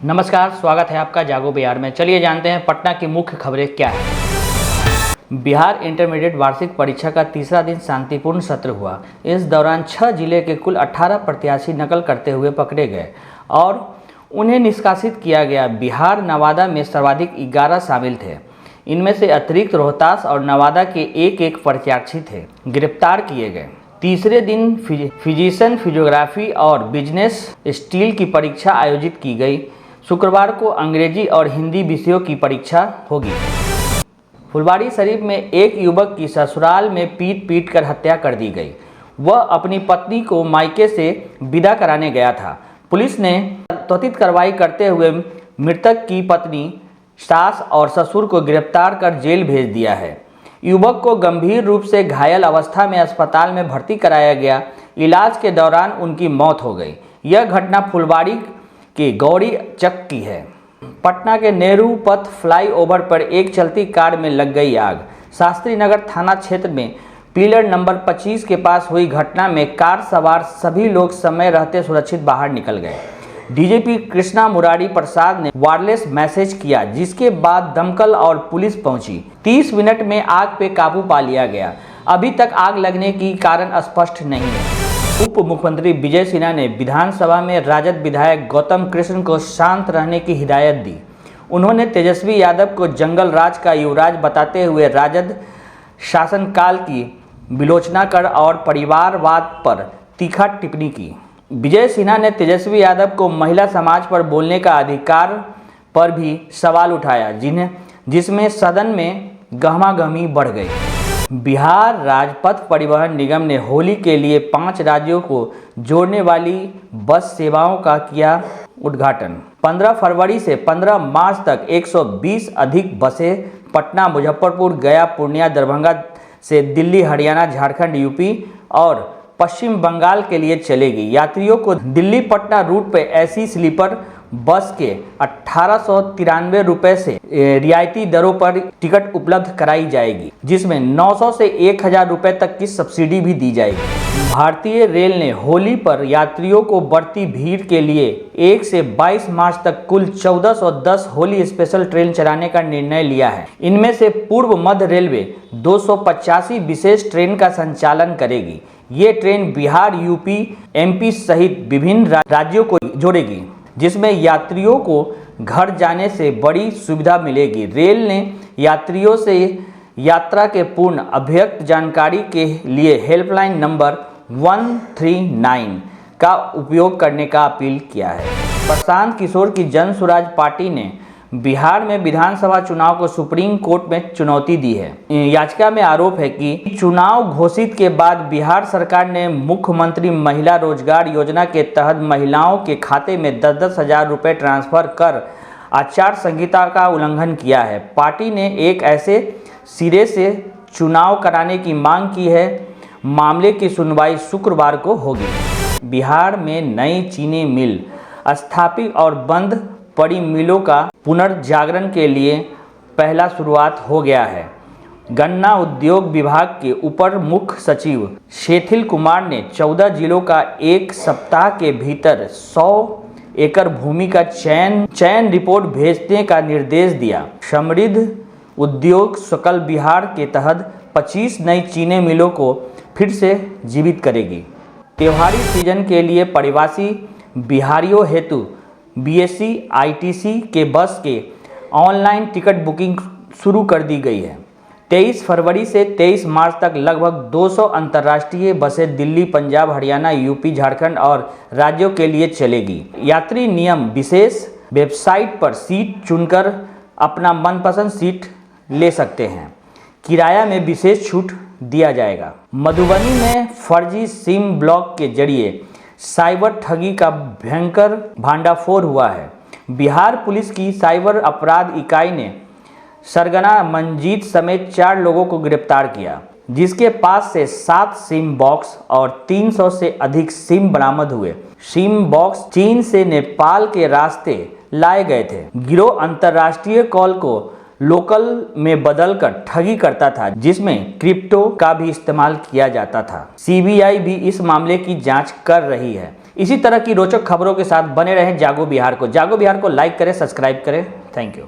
नमस्कार, स्वागत है आपका जागो बिहार में। चलिए जानते हैं पटना की मुख्य खबरें क्या है। बिहार इंटरमीडिएट वार्षिक परीक्षा का तीसरा दिन शांतिपूर्ण सत्र हुआ। इस दौरान 6 जिले के कुल 18 प्रत्याशी नकल करते हुए पकड़े गए और उन्हें निष्कासित किया गया। बिहार नवादा में सर्वाधिक 11 शामिल थे। इनमें से अतिरिक्त रोहतास और नवादा के एक प्रत्याशी थे गिरफ्तार किए गए। तीसरे दिन फिजिशियन, फिजियोग्राफी और बिजनेस स्टील की परीक्षा आयोजित की गई। शुक्रवार को अंग्रेजी और हिंदी विषयों की परीक्षा होगी। फुलवारी शरीफ में एक युवक की ससुराल में पीट कर हत्या कर दी गई। वह अपनी पत्नी को मायके से विदा कराने गया था। पुलिस ने त्वरित कार्रवाई करते हुए मृतक की पत्नी, सास और ससुर को गिरफ्तार कर जेल भेज दिया है। युवक को गंभीर रूप से घायल अवस्था में अस्पताल में भर्ती कराया गया। इलाज के दौरान उनकी मौत हो गई। यह घटना फुलवारी के गौरी चक की है। पटना के नेहरू पथ फ्लाईओवर पर एक चलती कार में लग गई आग। शास्त्री नगर थाना क्षेत्र में पिलर नंबर 25 के पास हुई घटना में कार सवार सभी लोग समय रहते सुरक्षित बाहर निकल गए। डीजीपी कृष्णा मुरारी प्रसाद ने वायरलेस मैसेज किया, जिसके बाद दमकल और पुलिस पहुंची। 30 मिनट में आग पे काबू पा लिया गया। अभी तक आग लगने की कारण स्पष्ट नहीं है। उप मुख्यमंत्री विजय सिन्हा ने विधानसभा में राजद विधायक गौतम कृष्ण को शांत रहने की हिदायत दी। उन्होंने तेजस्वी यादव को जंगल राज का युवराज बताते हुए राजद शासनकाल की विलोचना कर और परिवारवाद पर तीखा टिप्पणी की। विजय सिन्हा ने तेजस्वी यादव को महिला समाज पर बोलने का अधिकार पर भी सवाल उठाया, जिसमें सदन में गहमागहमी बढ़ गई। बिहार राजपथ परिवहन निगम ने होली के लिए 5 राज्यों को जोड़ने वाली बस सेवाओं का किया उद्घाटन। 15 फरवरी से 15 मार्च तक 120 अधिक बसें पटना, मुजफ्फरपुर, गया, पूर्णिया, दरभंगा से दिल्ली, हरियाणा, झारखंड, यूपी और पश्चिम बंगाल के लिए चलेगी। यात्रियों को दिल्ली पटना रूट पर एसी स्लीपर बस के 1893 रुपये से रियायती दरों पर टिकट उपलब्ध कराई जाएगी, जिसमें 900 से 1000 रुपये तक की सब्सिडी भी दी जाएगी। भारतीय रेल ने होली पर यात्रियों को बढ़ती भीड़ के लिए 1 से 22 मार्च तक कुल 1410 होली स्पेशल ट्रेन चलाने का निर्णय लिया है। इनमें से पूर्व मध्य रेलवे 285 विशेष ट्रेन का संचालन करेगी। ये ट्रेन बिहार, यूपी, एमपी सहित विभिन्न राज्यों को जोड़ेगी, जिसमें यात्रियों को घर जाने से बड़ी सुविधा मिलेगी। रेल ने यात्रियों से यात्रा के पूर्ण अभ्यक्त जानकारी के लिए हेल्पलाइन नंबर 139 का उपयोग करने का अपील किया है। प्रशांत किशोर की जन स्वराज पार्टी ने बिहार में विधानसभा चुनाव को सुप्रीम कोर्ट में चुनौती दी है। याचिका में आरोप है कि चुनाव घोषित के बाद बिहार सरकार ने मुख्यमंत्री महिला रोजगार योजना के तहत महिलाओं के खाते में 10-10 हज़ार रुपये ट्रांसफर कर आचार संहिता का उल्लंघन किया है। पार्टी ने एक ऐसे सिरे से चुनाव कराने की मांग की है। मामले की सुनवाई शुक्रवार को होगी। बिहार में नई चीनी मिल स्थापित और बंद पड़ी मिलों का पुनर्जागरण के लिए पहला शुरुआत हो गया है। गन्ना उद्योग विभाग के उपर मुख्य सचिव सेथिल कुमार ने 14 जिलों का एक सप्ताह के भीतर 100 एकड़ भूमि का चयन रिपोर्ट भेजने का निर्देश दिया। समृद्ध उद्योग सकल बिहार के तहत 25 नई चीनी मिलों को फिर से जीवित करेगी। त्योहारी सीजन के लिए प्रवासी बिहारियों हेतु बीएससी आईटीसी के बस के ऑनलाइन टिकट बुकिंग शुरू कर दी गई है। 23 फरवरी से 23 मार्च तक लगभग 200 अंतर्राष्ट्रीय बसें दिल्ली, पंजाब, हरियाणा, यूपी, झारखंड और राज्यों के लिए चलेगी। यात्री नियम विशेष वेबसाइट पर सीट चुनकर अपना मनपसंद सीट ले सकते हैं। किराया में विशेष छूट दिया जाएगा। मधुबनी में फर्जी सिम ब्लॉक के जरिए साइबर ठगी का भयंकर भांडाफोड़ हुआ है। बिहार पुलिस की साइबर अपराध इकाई ने सरगना मंजीत समेत 4 लोगों को गिरफ्तार किया, जिसके पास से 7 सिम बॉक्स और 300 से अधिक सिम बरामद हुए। सिम बॉक्स चीन से नेपाल के रास्ते लाए गए थे। गिरोह अंतर्राष्ट्रीय कॉल को लोकल में बदलकर ठगी करता था, जिसमें क्रिप्टो का भी इस्तेमाल किया जाता था। सीबीआई भी इस मामले की जांच कर रही है। इसी तरह की रोचक खबरों के साथ बने रहें जागो बिहार को। जागो बिहार को लाइक करें, सब्सक्राइब करें। Thank you.